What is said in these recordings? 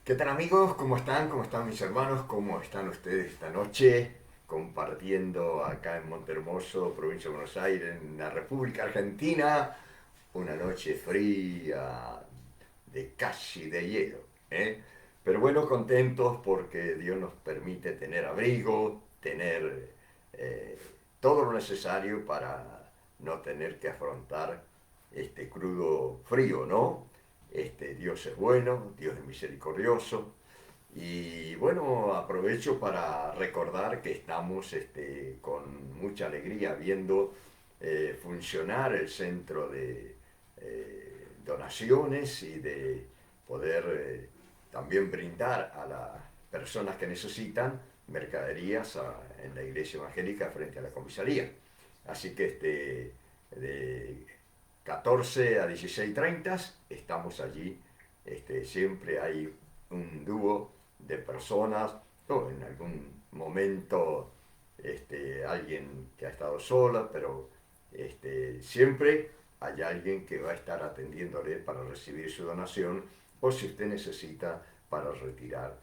¿Qué tal amigos? ¿Cómo están? ¿Cómo están mis hermanos? ¿Cómo están ustedes esta noche? Compartiendo acá en Montehermoso, provincia de Buenos Aires, en la República Argentina, una noche fría de casi de hielo, ¿eh? Pero bueno, contentos porque Dios nos permite tener abrigo, tener eh, todo lo necesario para no tener que afrontar este crudo frío, ¿no? Dios es bueno, Dios es misericordioso. Y bueno, aprovecho para recordar que estamos con mucha alegría viendo funcionar el centro de donaciones y de poder también brindar a las personas que necesitan mercaderías en la iglesia evangélica frente a la comisaría. Así que de 14 a 16:30 estamos allí. Siempre hay un dúo de personas, o en algún momento alguien que ha estado sola, pero siempre hay alguien que va a estar atendiéndole para recibir su donación o si usted necesita para retirar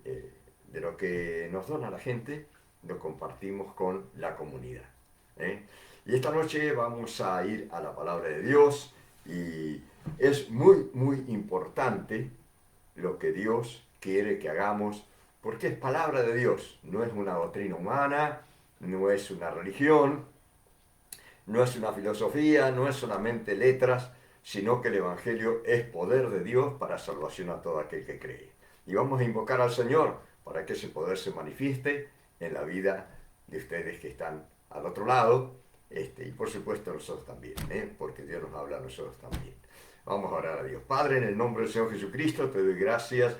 eh, de lo que nos dona la gente, lo compartimos con la comunidad. ¿eh? Y esta noche vamos a ir a la palabra de Dios y es muy, muy importante lo que Dios quiere que hagamos porque es palabra de Dios, no es una doctrina humana, no es una religión, no es una filosofía, no es solamente letras, sino que el Evangelio es poder de Dios para salvación a todo aquel que cree. Y vamos a invocar al Señor para que ese poder se manifieste en la vida de ustedes que están al otro lado, y por supuesto nosotros también, porque Dios nos habla a nosotros también. Vamos a orar a Dios. Padre, en el nombre del Señor Jesucristo, te doy gracias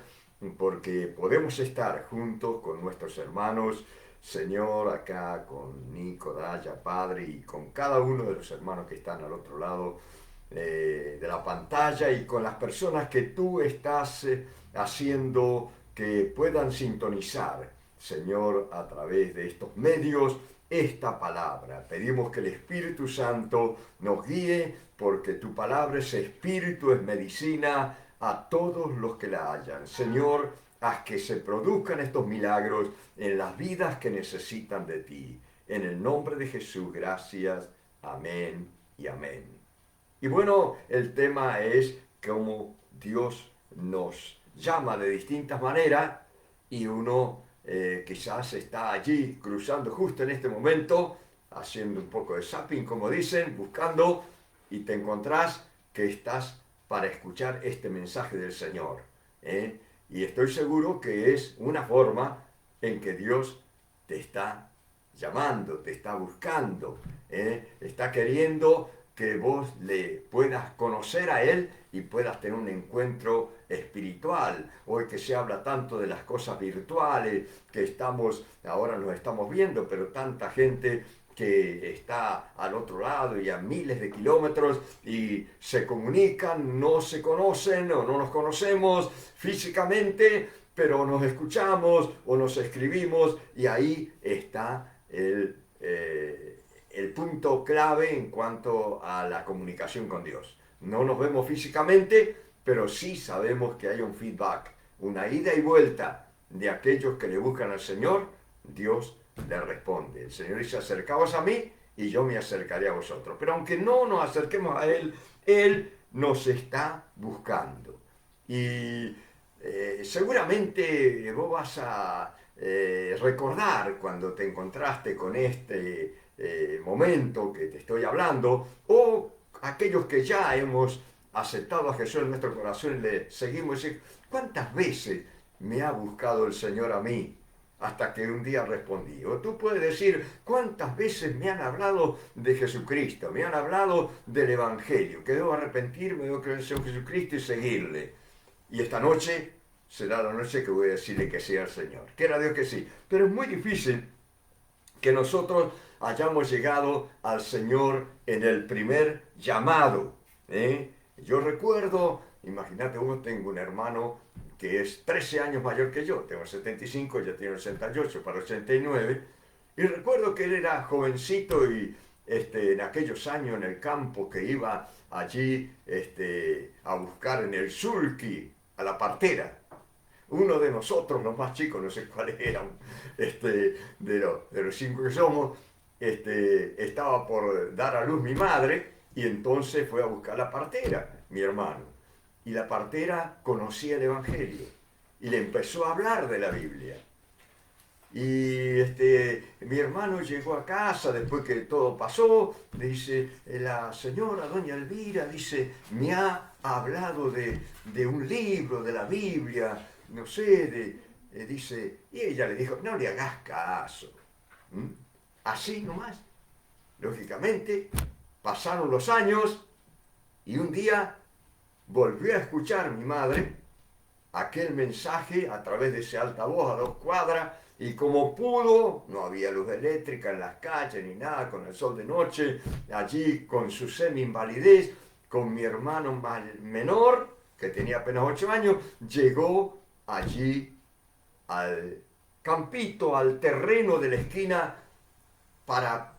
porque podemos estar juntos con nuestros hermanos, Señor, acá con Nico, Daya, Padre, y con cada uno de los hermanos que están al otro lado de la pantalla y con las personas que tú estás haciendo que puedan sintonizar, Señor, a través de estos medios, esta palabra. Pedimos que el Espíritu Santo nos guíe porque tu palabra es espíritu, es medicina a todos los que la hallan. Señor, haz que se produzcan estos milagros en las vidas que necesitan de ti. En el nombre de Jesús, gracias. Amén y amén. Y bueno, el tema es cómo Dios nos llama de distintas maneras y uno quizás está allí cruzando justo en este momento, haciendo un poco de zapping, como dicen, buscando y te encontrás que estás para escuchar este mensaje del Señor. ¿eh? Y estoy seguro que es una forma en que Dios te está llamando, te está buscando, está queriendo que vos le puedas conocer a Él y puedas tener un encuentro espiritual. Hoy que se habla tanto de las cosas virtuales, que ahora nos estamos viendo, pero tanta gente que está al otro lado y a miles de kilómetros y se comunican, no se conocen o no nos conocemos físicamente, pero nos escuchamos o nos escribimos y ahí está el punto clave en cuanto a la comunicación con Dios. No nos vemos físicamente, pero sí sabemos que hay un feedback, una ida y vuelta de aquellos que le buscan al Señor, Dios le responde. El Señor dice, acercaos a mí y yo me acercaré a vosotros. Pero aunque no nos acerquemos a Él, Él nos está buscando. Y seguramente vos vas a recordar cuando te encontraste con este momento que te estoy hablando, o aquellos que ya hemos aceptado a Jesús en nuestro corazón y le seguimos, y ¿cuántas veces me ha buscado el Señor a mí? Hasta que un día respondí. O tú puedes decir, ¿cuántas veces me han hablado de Jesucristo? Me han hablado del Evangelio, que debo arrepentirme, debo creer en el Señor Jesucristo y seguirle. Y esta noche será la noche que voy a decirle que sea el Señor. Quiera Dios que sí. Pero es muy difícil que nosotros hayamos llegado al Señor en el primer llamado. Yo recuerdo, imagínate, tengo un hermano que es 13 años mayor que yo, tengo 75, ya tiene 68 para 89, y recuerdo que él era jovencito y en aquellos años en el campo que iba allí a buscar en el sulky a la partera. uno de nosotros, los más chicos, no sé cuáles eran, de los 5 que somos, estaba por dar a luz mi madre y entonces fue a buscar la partera, mi hermano. Y la partera conocía el Evangelio y le empezó a hablar de la Biblia. Y mi hermano llegó a casa después que todo pasó, dice, la señora doña Elvira, dice, me ha hablado de un libro, de la Biblia, no sé, dice, y ella le dijo, no le hagas caso. ¿Mm? Así nomás. Lógicamente, pasaron los años y un día volvió a escuchar mi madre aquel mensaje a través de ese altavoz a 2 cuadras. Y como pudo, no había luz eléctrica en las calles ni nada, con el sol de noche, allí con su semi-invalidez, con mi hermano menor, que tenía apenas 8 años, llegó allí al campito, al terreno de la esquina, para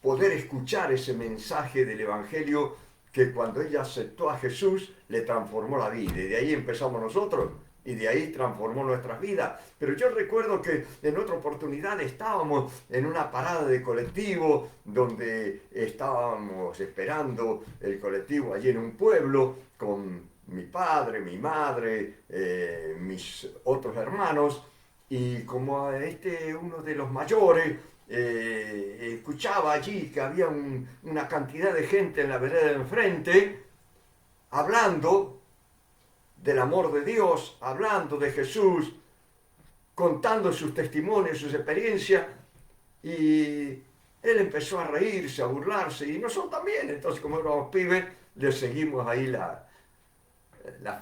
poder escuchar ese mensaje del Evangelio que cuando ella aceptó a Jesús le transformó la vida. Y de ahí empezamos nosotros. Y de ahí transformó nuestras vidas. Pero yo recuerdo que en otra oportunidad estábamos en una parada de colectivo donde estábamos esperando el colectivo allí en un pueblo con mi padre, mi madre, mis otros hermanos. Y como uno de los mayores escuchaba allí que había una cantidad de gente en la vereda de enfrente hablando del amor de Dios, hablando de Jesús, contando sus testimonios, sus experiencias, y él empezó a reírse, a burlarse, y nosotros también. Entonces, como éramos pibes, le seguimos ahí la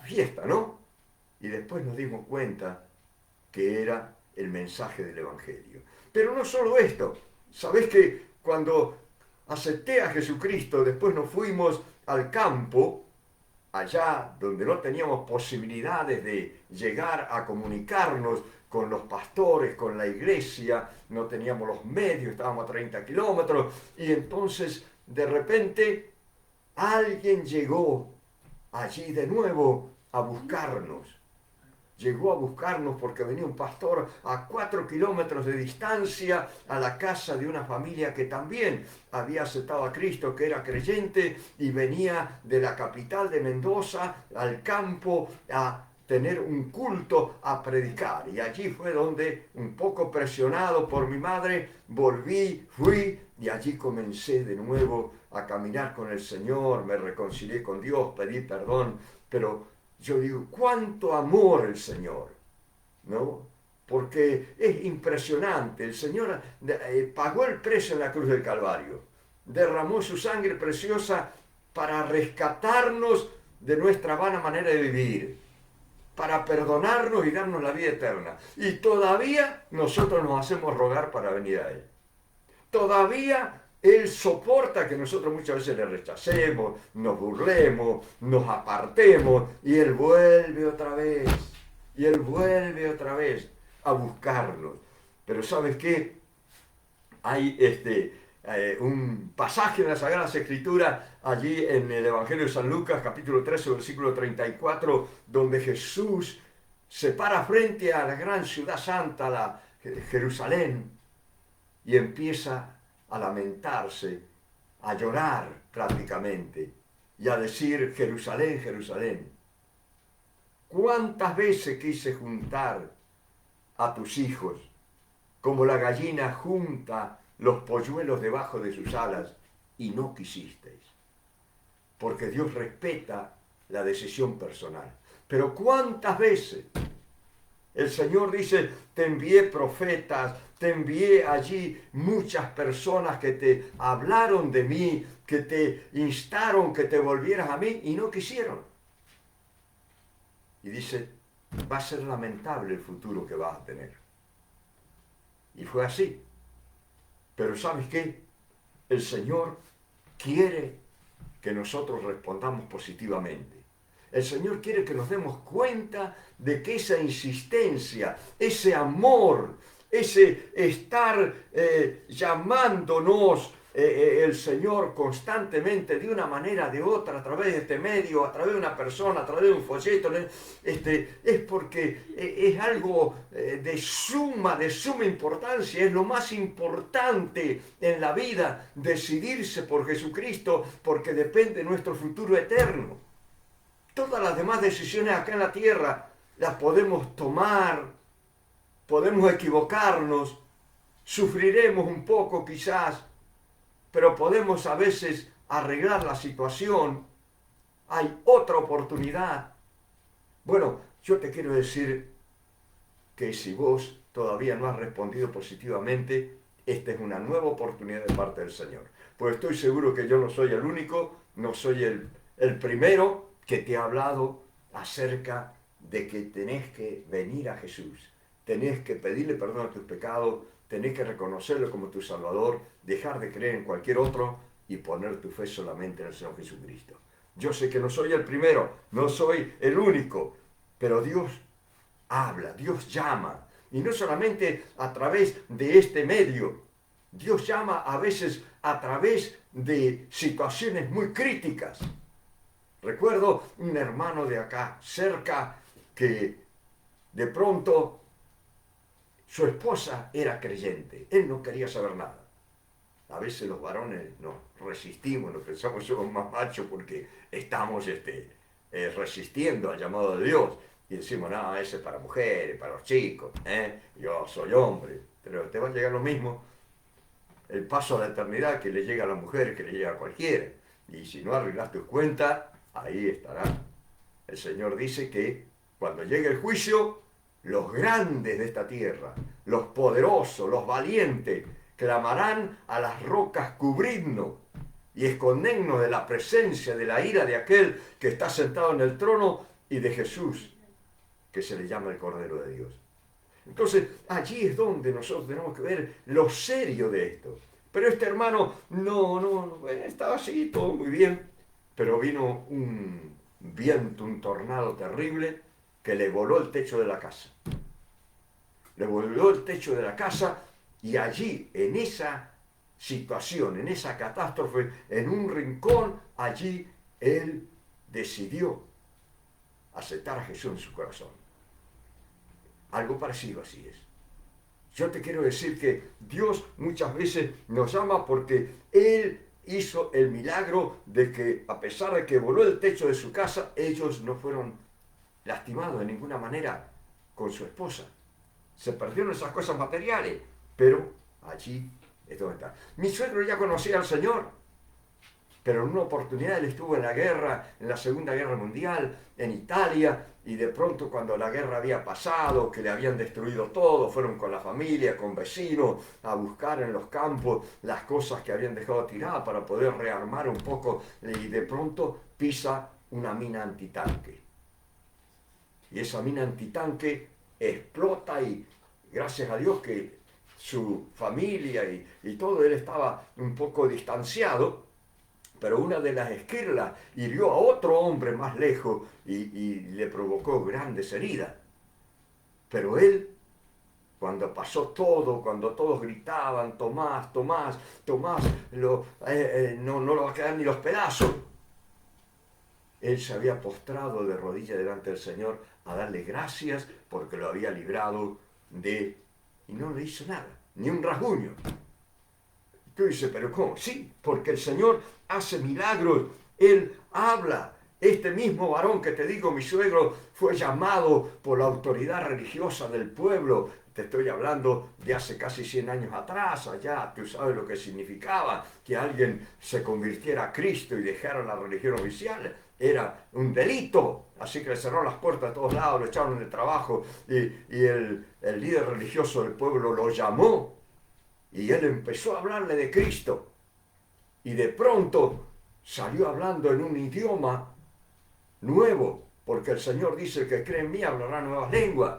fiesta, ¿no? Y después nos dimos cuenta que era el mensaje del Evangelio. Pero no solo esto, ¿sabés que cuando acepté a Jesucristo, después nos fuimos al campo, allá donde no teníamos posibilidades de llegar a comunicarnos con los pastores, con la iglesia, no teníamos los medios, estábamos a 30 kilómetros, y entonces de repente alguien llegó allí de nuevo a buscarnos. Llegó a buscarnos porque venía un pastor a 4 kilómetros de distancia a la casa de una familia que también había aceptado a Cristo, que era creyente, y venía de la capital de Mendoza al campo a tener un culto, a predicar. Y allí fue donde, un poco presionado por mi madre, fui y allí comencé de nuevo a caminar con el Señor, me reconcilié con Dios, pedí perdón, pero yo digo, cuánto amor el Señor, ¿no? Porque es impresionante, el Señor pagó el precio en la cruz del Calvario, derramó su sangre preciosa para rescatarnos de nuestra vana manera de vivir, para perdonarnos y darnos la vida eterna. Y todavía nosotros nos hacemos rogar para venir a Él. Todavía Él soporta que nosotros muchas veces le rechacemos, nos burlemos, nos apartemos, y Él vuelve otra vez, y Él vuelve otra vez a buscarnos. Pero ¿sabes qué? Hay un pasaje de las Sagradas Escrituras allí en el Evangelio de San Lucas, capítulo 13, versículo 34, donde Jesús se para frente a la gran ciudad santa, la Jerusalén, y empieza a lamentarse, a llorar prácticamente, y a decir, Jerusalén, Jerusalén, ¿cuántas veces quise juntar a tus hijos, como la gallina junta los polluelos debajo de sus alas, y no quisisteis? Porque Dios respeta la decisión personal. Pero ¿cuántas veces el Señor dice, te envié profetas, te envié allí muchas personas que te hablaron de mí, que te instaron que te volvieras a mí, y no quisieron? Y dice, va a ser lamentable el futuro que vas a tener. Y fue así. Pero ¿sabes qué? El Señor quiere que nosotros respondamos positivamente. El Señor quiere que nos demos cuenta de que esa insistencia, ese amor, ese estar llamándonos el Señor constantemente, de una manera o de otra, a través de este medio, a través de una persona, a través de un folleto, es porque es algo de suma importancia, es lo más importante en la vida, decidirse por Jesucristo, porque depende de nuestro futuro eterno. Todas las demás decisiones acá en la tierra las podemos tomar, podemos equivocarnos, sufriremos un poco quizás, pero podemos a veces arreglar la situación. Hay otra oportunidad. Bueno, yo te quiero decir que si vos todavía no has respondido positivamente, esta es una nueva oportunidad de parte del Señor. Pues estoy seguro que yo no soy el único, no soy el primero que te ha hablado acerca de que tenés que venir a Jesús, tenés que pedirle perdón a tus pecados, tenés que reconocerlo como tu Salvador, dejar de creer en cualquier otro y poner tu fe solamente en el Señor Jesucristo. Yo sé que no soy el primero, no soy el único, pero Dios habla, Dios llama, y no solamente a través de este medio, Dios llama a veces a través de situaciones muy críticas. Recuerdo un hermano de acá, cerca, que de pronto su esposa era creyente, él no quería saber nada. A veces los varones nos resistimos, nos pensamos que somos más machos porque estamos resistiendo al llamado de Dios. Y decimos, no, ese es para mujeres, para los chicos, yo soy hombre. Pero te va a llegar lo mismo, el paso a la eternidad que le llega a la mujer, que le llega a cualquiera. Y si no arreglas tus cuentas, ahí estará. El Señor dice que cuando llegue el juicio, los grandes de esta tierra, los poderosos, los valientes, clamarán a las rocas cubridnos y escondernos de la presencia, de la ira de aquel que está sentado en el trono y de Jesús, que se le llama el Cordero de Dios. Entonces, allí es donde nosotros tenemos que ver lo serio de esto. Pero este hermano no estaba así, todo muy bien, pero vino un viento, un tornado terrible que le voló el techo de la casa. Le voló el techo de la casa y allí, en esa situación, en esa catástrofe, en un rincón, allí él decidió aceptar a Jesús en su corazón. Algo parecido así es. Yo te quiero decir que Dios muchas veces nos llama porque Él hizo el milagro de que, a pesar de que voló el techo de su casa, ellos no fueron lastimados de ninguna manera con su esposa. Se perdieron esas cosas materiales, pero allí es donde está. Mi suegro ya conocía al Señor, pero en una oportunidad él estuvo en la guerra, en la Segunda Guerra Mundial, en Italia, y de pronto cuando la guerra había pasado, que le habían destruido todo, fueron con la familia, con vecinos, a buscar en los campos las cosas que habían dejado tiradas para poder rearmar un poco, y de pronto pisa una mina antitanque. Y esa mina antitanque explota y gracias a Dios que su familia y todo, él estaba un poco distanciado, pero una de las esquirlas hirió a otro hombre más lejos y le provocó grandes heridas. Pero él, cuando pasó todo, cuando todos gritaban, Tomás, Tomás, Tomás, no lo va a quedar ni los pedazos, él se había postrado de rodillas delante del Señor a darle gracias porque lo había librado de... Y no le hizo nada, ni un rasguño. Tú dices, ¿pero cómo? Sí, porque el Señor hace milagros, Él habla. Este mismo varón que te digo, mi suegro, fue llamado por la autoridad religiosa del pueblo. Te estoy hablando de hace casi 100 años atrás, allá, tú sabes lo que significaba que alguien se convirtiera a Cristo y dejara la religión oficial. Era un delito, así que le cerró las puertas a todos lados, lo echaron de trabajo y el líder religioso del pueblo lo llamó y él empezó a hablarle de Cristo y de pronto salió hablando en un idioma nuevo, porque el Señor dice, el que cree en mí hablará nuevas lenguas.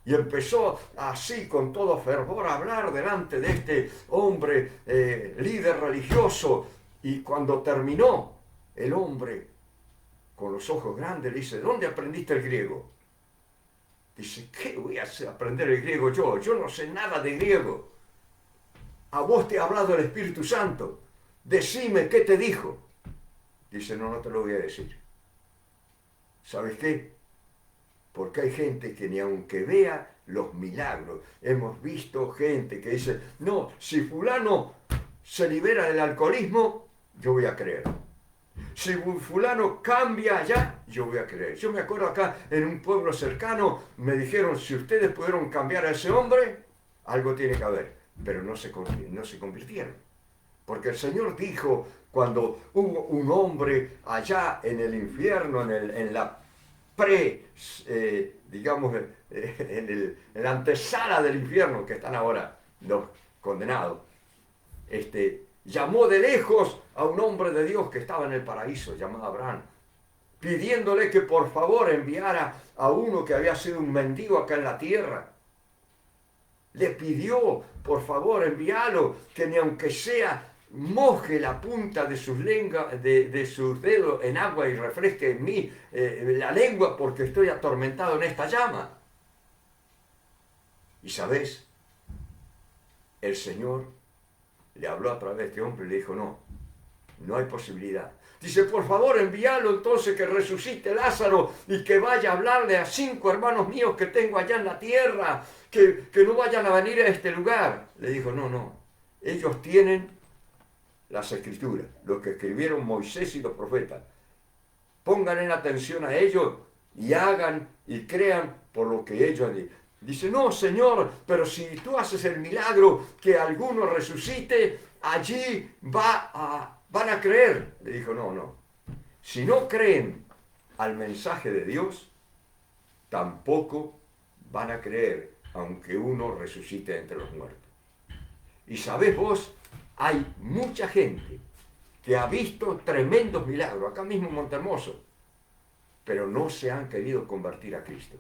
Y empezó así, con todo fervor, a hablar delante de este hombre líder religioso. Y cuando terminó, el hombre, con los ojos grandes, le dice, ¿dónde aprendiste el griego? Dice, ¿qué voy a aprender el griego yo? Yo no sé nada de griego. a vos te ha hablado el Espíritu Santo, decime qué te dijo. Dice, no, no te lo voy a decir. ¿Sabes qué? Porque hay gente que ni aunque vea los milagros, hemos visto gente que dice, no, si fulano se libera del alcoholismo, yo voy a creer. Si fulano cambia allá, yo voy a creer. Yo me acuerdo acá en un pueblo cercano, me dijeron, si ustedes pudieron cambiar a ese hombre, algo tiene que haber. Pero no se convirtieron. Porque el Señor dijo, cuando hubo un hombre allá en el infierno, en la en la antesala del infierno, que están ahora los condenados, llamó de lejos a un hombre de Dios que estaba en el paraíso, llamado Abraham, pidiéndole que por favor enviara a uno que había sido un mendigo acá en la tierra. Le pidió, por favor, envíalo, que ni aunque sea moje la punta de sus dedos en agua y refresque en mí la lengua, porque estoy atormentado en esta llama. Y sabes, el Señor le habló a través de este hombre y le dijo, no, no hay posibilidad. Dice, por favor, envíalo entonces que resucite Lázaro y que vaya a hablarle a 5 hermanos míos que tengo allá en la tierra, que no vayan a venir a este lugar. Le dijo, no, ellos tienen las escrituras, lo que escribieron Moisés y los profetas. Pongan en atención a ellos y hagan y crean por lo que ellos dicen. Dice, no, Señor, pero si tú haces el milagro que alguno resucite, allí van a creer. Le dijo, no. Si no creen al mensaje de Dios, tampoco van a creer, aunque uno resucite entre los muertos. Y sabés vos, hay mucha gente que ha visto tremendos milagros, acá mismo en Montehermoso, pero no se han querido convertir a Cristo.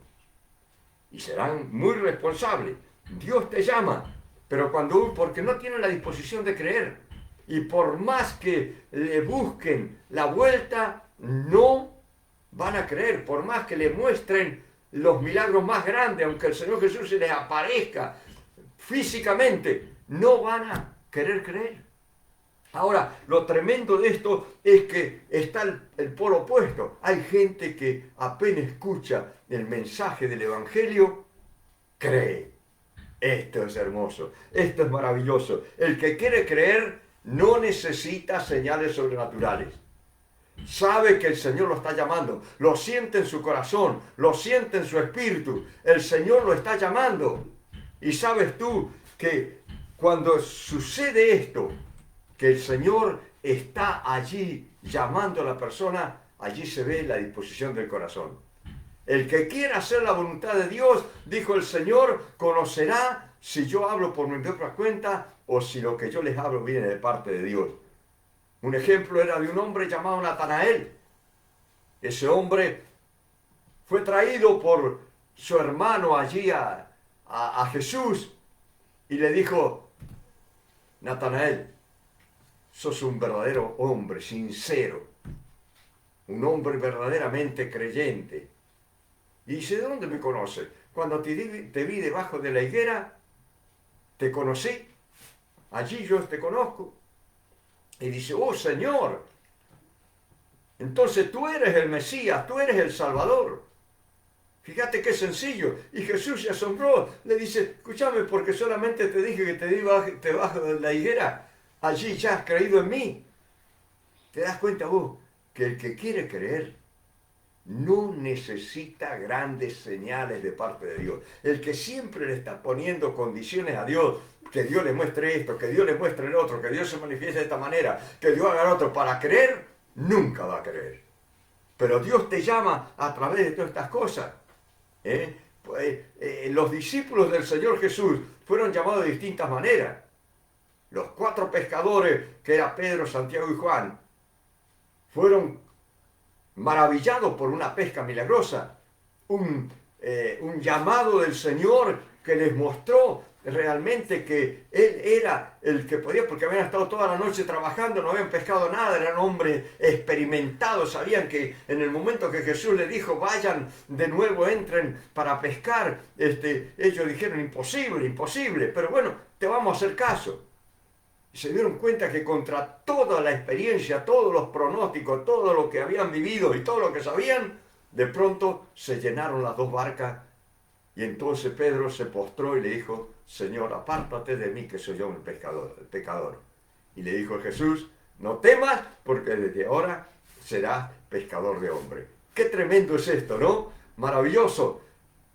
Y serán muy responsables. Dios te llama, pero porque no tienen la disposición de creer. Y por más que le busquen la vuelta, no van a creer. Por más que le muestren los milagros más grandes, aunque el Señor Jesús se les aparezca físicamente, no van a querer creer. Ahora, lo tremendo de esto es que está el polo opuesto. Hay gente que apenas escucha el mensaje del Evangelio, cree. Esto es hermoso, esto es maravilloso. El que quiere creer no necesita señales sobrenaturales. Sabe que el Señor lo está llamando, lo siente en su corazón, lo siente en su espíritu. El Señor lo está llamando. Y sabes tú que cuando sucede esto, que el Señor está allí llamando a la persona, allí se ve la disposición del corazón. El que quiera hacer la voluntad de Dios, dijo el Señor, conocerá si yo hablo por mi propia cuenta o si lo que yo les hablo viene de parte de Dios. Un ejemplo era de un hombre llamado Natanael. Ese hombre fue traído por su hermano allí a Jesús y le dijo, Natanael, sos un verdadero hombre, sincero, un hombre verdaderamente creyente. Y dice, ¿de dónde me conoces? Cuando te vi debajo de la higuera, te conocí, allí yo te conozco. Y dice, oh Señor, entonces tú eres el Mesías, tú eres el Salvador. Fíjate qué sencillo. Y Jesús se asombró, le dice, escúchame, porque solamente te dije que te vi debajo de la higuera, allí ya has creído en mí. ¿Te das cuenta vos que el que quiere creer no necesita grandes señales de parte de Dios? El que siempre le está poniendo condiciones a Dios, que Dios le muestre esto, que Dios le muestre el otro, que Dios se manifieste de esta manera, que Dios haga el otro, para creer, nunca va a creer. Pero Dios te llama a través de todas estas cosas. Los discípulos del Señor Jesús fueron llamados de distintas maneras. Los 4 pescadores, que eran Pedro, Santiago y Juan, fueron maravillados por una pesca milagrosa, un llamado del Señor que les mostró realmente que Él era el que podía, porque habían estado toda la noche trabajando, no habían pescado nada, eran hombres experimentados, sabían que en el momento que Jesús les dijo, vayan de nuevo, entren para pescar, ellos dijeron, imposible, pero bueno, te vamos a hacer caso. se dieron cuenta que contra toda la experiencia, todos los pronósticos, todo lo que habían vivido y todo lo que sabían, de pronto se llenaron las dos barcas y entonces Pedro se postró y le dijo, Señor, apártate de mí que soy yo el pecador. Y le dijo Jesús, no temas porque desde ahora serás pescador de hombres. Qué tremendo es esto, ¿no? Maravilloso,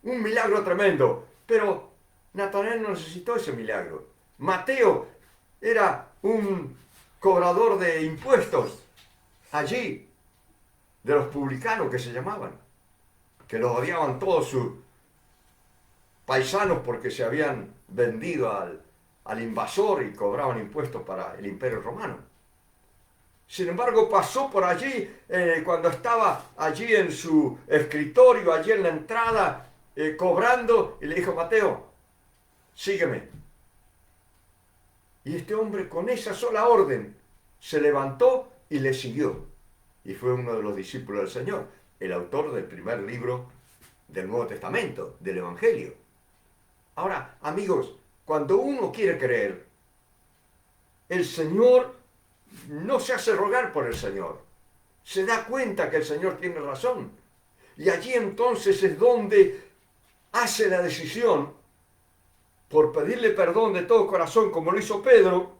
un milagro tremendo, pero Natanael no necesitó ese milagro. Mateo era un cobrador de impuestos allí, de los publicanos que se llamaban, que los odiaban todos sus paisanos porque se habían vendido al invasor y cobraban impuestos para el Imperio Romano. Sin embargo, pasó por allí cuando estaba allí en su escritorio, allí en la entrada, cobrando, y le dijo, Mateo, sígueme. Y este hombre con esa sola orden se levantó y le siguió. Y fue uno de los discípulos del Señor, el autor del primer libro del Nuevo Testamento, del Evangelio. Ahora, amigos, cuando uno quiere creer, el Señor no se hace rogar por el Señor. Se da cuenta que el Señor tiene razón. Y allí entonces es donde hace la decisión por pedirle perdón de todo corazón, como lo hizo Pedro,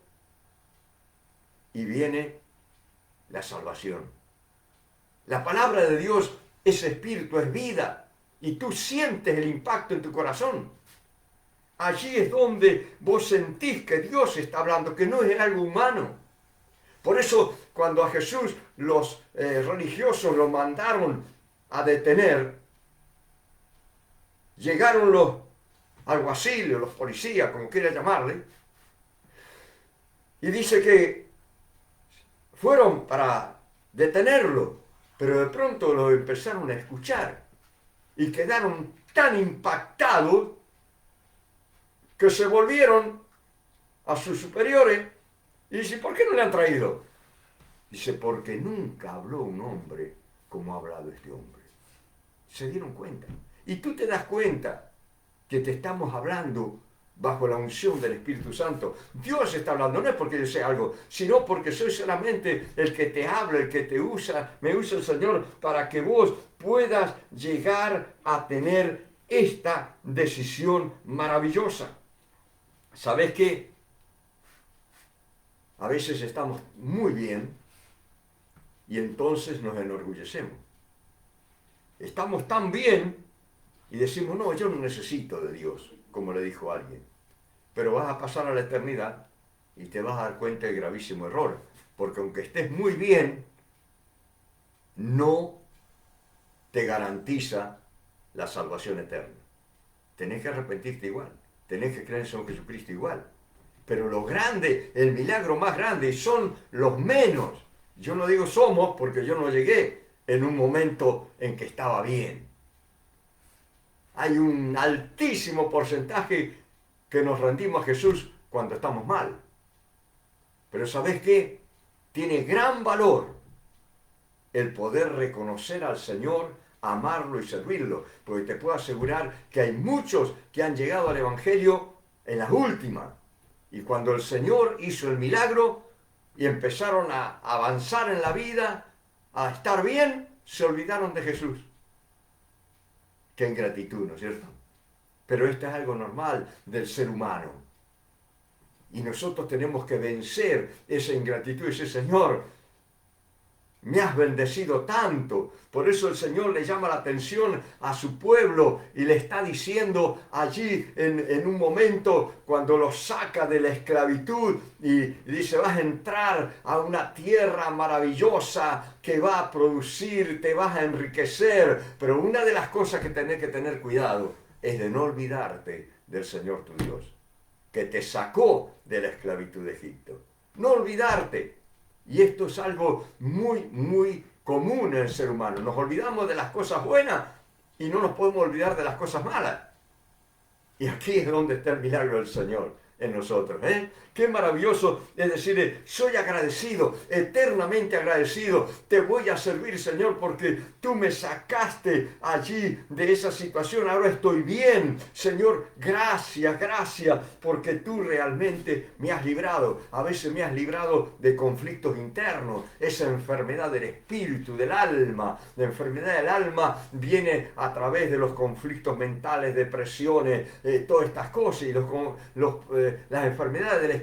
y viene la salvación. La palabra de Dios es espíritu, es vida, y tú sientes el impacto en tu corazón. Allí es donde vos sentís que Dios está hablando, que no es algo humano. Por eso, cuando a Jesús los religiosos lo mandaron a detener, llegaron los alguaciles, los policías, como quiera llamarle, y dice que fueron para detenerlo, pero de pronto lo empezaron a escuchar y quedaron tan impactados que se volvieron a sus superiores y dice, ¿por qué no le han traído? Dice, porque nunca habló un hombre como ha hablado este hombre. Se dieron cuenta. Y tú te das cuenta que te estamos hablando bajo la unción del Espíritu Santo. Dios está hablando, no es porque yo sea algo, sino porque soy solamente el que te habla, el que te usa, me usa el Señor para que vos puedas llegar a tener esta decisión maravillosa. ¿Sabes qué? A veces estamos muy bien y entonces nos enorgullecemos. Estamos tan bien y decimos, no, yo no necesito de Dios, como le dijo alguien. Pero vas a pasar a la eternidad y te vas a dar cuenta del gravísimo error. Porque aunque estés muy bien, no te garantiza la salvación eterna. Tenés que arrepentirte igual. Tenés que creer en Señor Jesucristo igual. Pero lo grande, el milagro más grande, son los menos. Yo no digo somos porque yo no llegué en un momento en que estaba bien. Hay un altísimo porcentaje que nos rendimos a Jesús cuando estamos mal. Pero ¿sabés qué? Tiene gran valor el poder reconocer al Señor, amarlo y servirlo. Porque te puedo asegurar que hay muchos que han llegado al Evangelio en las últimas. Y cuando el Señor hizo el milagro y empezaron a avanzar en la vida, a estar bien, se olvidaron de Jesús. Qué ingratitud, ¿no es cierto? Pero esto es algo normal del ser humano. Y nosotros tenemos que vencer esa ingratitud y decir, Señor, me has bendecido tanto. Por eso el Señor le llama la atención a su pueblo y le está diciendo allí en un momento cuando los saca de la esclavitud y dice, vas a entrar a una tierra maravillosa que va a producir, te vas a enriquecer. Pero una de las cosas que tenés que tener cuidado es de no olvidarte del Señor tu Dios, que te sacó de la esclavitud de Egipto. No olvidarte. Y esto es algo muy, muy común en el ser humano. Nos olvidamos de las cosas buenas y no nos podemos olvidar de las cosas malas. Y aquí es donde está el milagro del Señor. en nosotros. Qué maravilloso es decir, soy agradecido, eternamente agradecido, te voy a servir, Señor, porque tú me sacaste allí de esa situación, ahora estoy bien, Señor, gracias, gracias, porque tú realmente me has librado. A veces me has librado de conflictos internos, esa enfermedad del espíritu, del alma. La enfermedad del alma viene a través de los conflictos mentales, depresiones, todas estas cosas, y las enfermedades del espíritu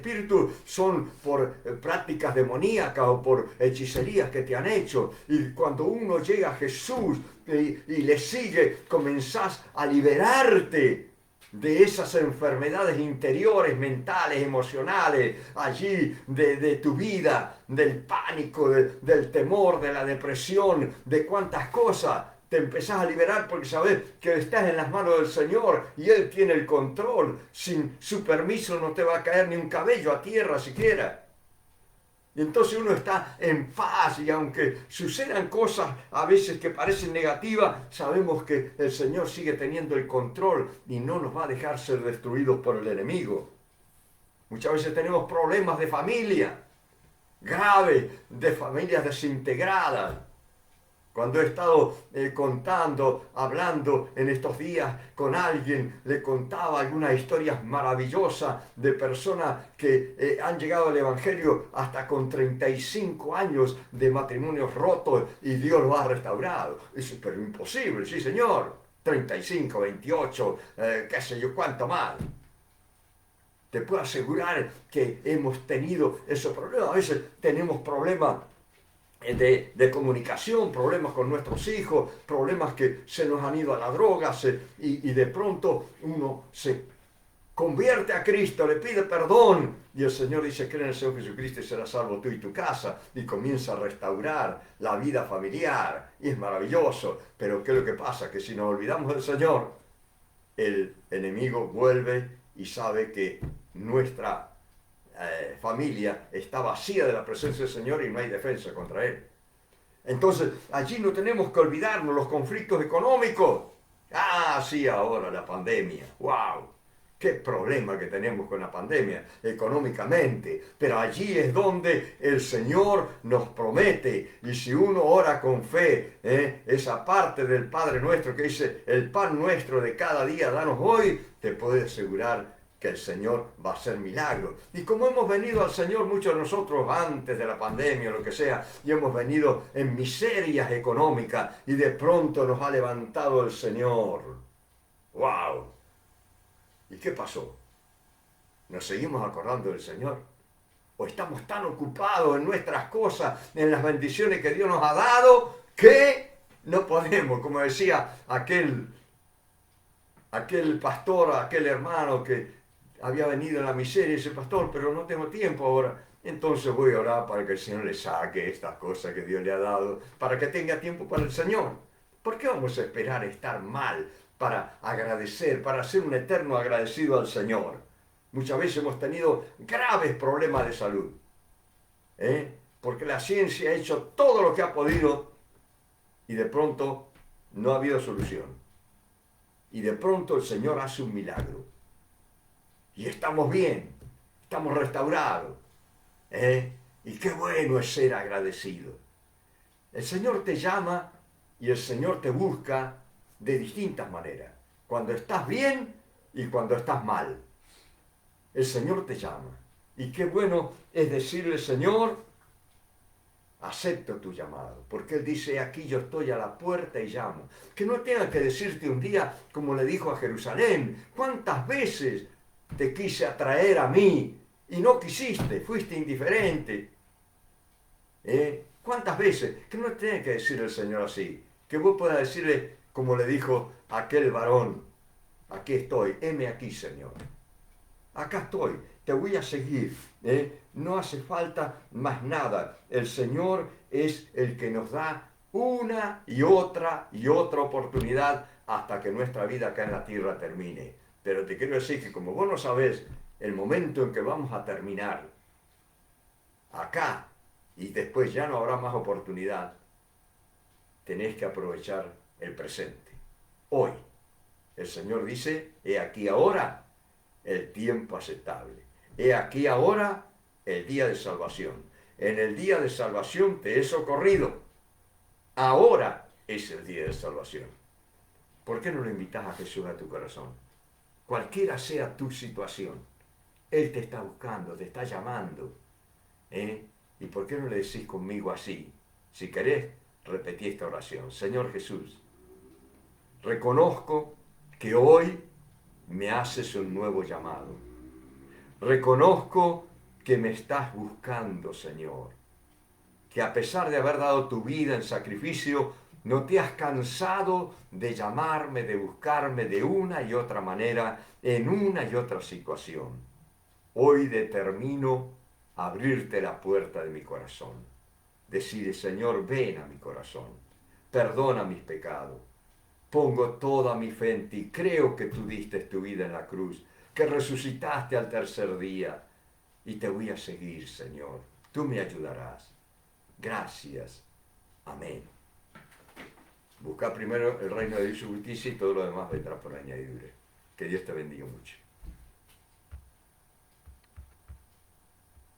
son por prácticas demoníacas o por hechicerías que te han hecho. Y cuando uno llega a Jesús y le sigue, comenzás a liberarte de esas enfermedades interiores, mentales, emocionales, allí de tu vida, del pánico, del temor, de la depresión, de cuántas cosas. Te empezás a liberar porque sabes que estás en las manos del Señor y Él tiene el control. Sin su permiso no te va a caer ni un cabello a tierra siquiera. Y entonces uno está en paz, y aunque sucedan cosas a veces que parecen negativas, sabemos que el Señor sigue teniendo el control y no nos va a dejar ser destruidos por el enemigo. Muchas veces tenemos problemas de familia, graves, de familias desintegradas. Cuando he estado hablando en estos días con alguien, le contaba algunas historias maravillosas de personas que han llegado al Evangelio hasta con 35 años de matrimonios rotos y Dios los ha restaurado. Es pero imposible, sí señor, 35, 28, qué sé yo, cuánto más. Te puedo asegurar que hemos tenido esos problemas. A veces tenemos problemas de comunicación, problemas con nuestros hijos, problemas que se nos han ido a la droga, y de pronto uno se convierte a Cristo, le pide perdón y el Señor dice: cree en el Señor Jesucristo y serás salvo tú y tu casa, y comienza a restaurar la vida familiar, y es maravilloso. Pero ¿qué es lo que pasa? Que si nos olvidamos del Señor, el enemigo vuelve y sabe que nuestra familia está vacía de la presencia del Señor y no hay defensa contra Él. Entonces, allí no tenemos que olvidarnos los conflictos económicos. Ah, sí, ahora la pandemia. ¡Wow! Qué problema que tenemos con la pandemia económicamente. Pero allí es donde el Señor nos promete. Y si uno ora con fe, esa parte del Padre Nuestro que dice: el pan nuestro de cada día danos hoy, te puedo asegurar que el Señor va a hacer milagros. Y como hemos venido al Señor muchos de nosotros antes de la pandemia o lo que sea, y hemos venido en miserias económicas, y de pronto nos ha levantado el Señor. ¡Wow! ¿Y qué pasó? ¿Nos seguimos acordando del Señor? ¿O estamos tan ocupados en nuestras cosas, en las bendiciones que Dios nos ha dado, que no podemos? Como decía aquel pastor, aquel hermano que había venido en la miseria, y dice: pastor, pero no tengo tiempo ahora. Entonces voy a orar para que el Señor le saque estas cosas que Dios le ha dado, para que tenga tiempo para el Señor. ¿Por qué vamos a esperar estar mal para agradecer, para ser un eterno agradecido al Señor? Muchas veces hemos tenido graves problemas de salud, porque la ciencia ha hecho todo lo que ha podido y de pronto no ha habido solución. Y de pronto el Señor hace un milagro. Y estamos bien, estamos restaurados. Y qué bueno es ser agradecido. El Señor te llama y el Señor te busca de distintas maneras. Cuando estás bien y cuando estás mal. El Señor te llama. Y qué bueno es decirle: Señor, acepto tu llamado. Porque Él dice: aquí yo estoy a la puerta y llamo. Que no tenga que decirte un día como le dijo a Jerusalén: ¿cuántas veces te quise atraer a mí y no quisiste? Fuiste indiferente. ¿Cuántas veces? Que no tiene que decir el Señor así. Que vos puedas decirle como le dijo a aquel varón: aquí estoy, heme aquí, Señor. Acá estoy, te voy a seguir. No hace falta más nada. El Señor es el que nos da una y otra oportunidad hasta que nuestra vida acá en la tierra termine. Pero te quiero decir que como vos no sabés el momento en que vamos a terminar acá y después ya no habrá más oportunidad, tenés que aprovechar el presente. Hoy, el Señor dice: he aquí ahora, el tiempo aceptable. He aquí ahora el día de salvación. En el día de salvación te he socorrido. Ahora es el día de salvación. ¿Por qué no lo invitas a Jesús a tu corazón? Cualquiera sea tu situación, Él te está buscando, te está llamando. ¿Eh? ¿Y por qué no le decís conmigo así? Si querés, repetí esta oración. Señor Jesús, reconozco que hoy me haces un nuevo llamado. Reconozco que me estás buscando, Señor. Que a pesar de haber dado tu vida en sacrificio, no te has cansado de llamarme, de buscarme de una y otra manera, en una y otra situación. Hoy determino abrirte la puerta de mi corazón. Decide, Señor, ven a mi corazón. Perdona mis pecados. Pongo toda mi fe en ti. Creo que tú diste tu vida en la cruz, que resucitaste al tercer día. Y te voy a seguir, Señor. Tú me ayudarás. Gracias. Amén. Busca primero el reino de Dios y su justicia y todo lo demás vendrá por añadidura. Que Dios te bendiga mucho.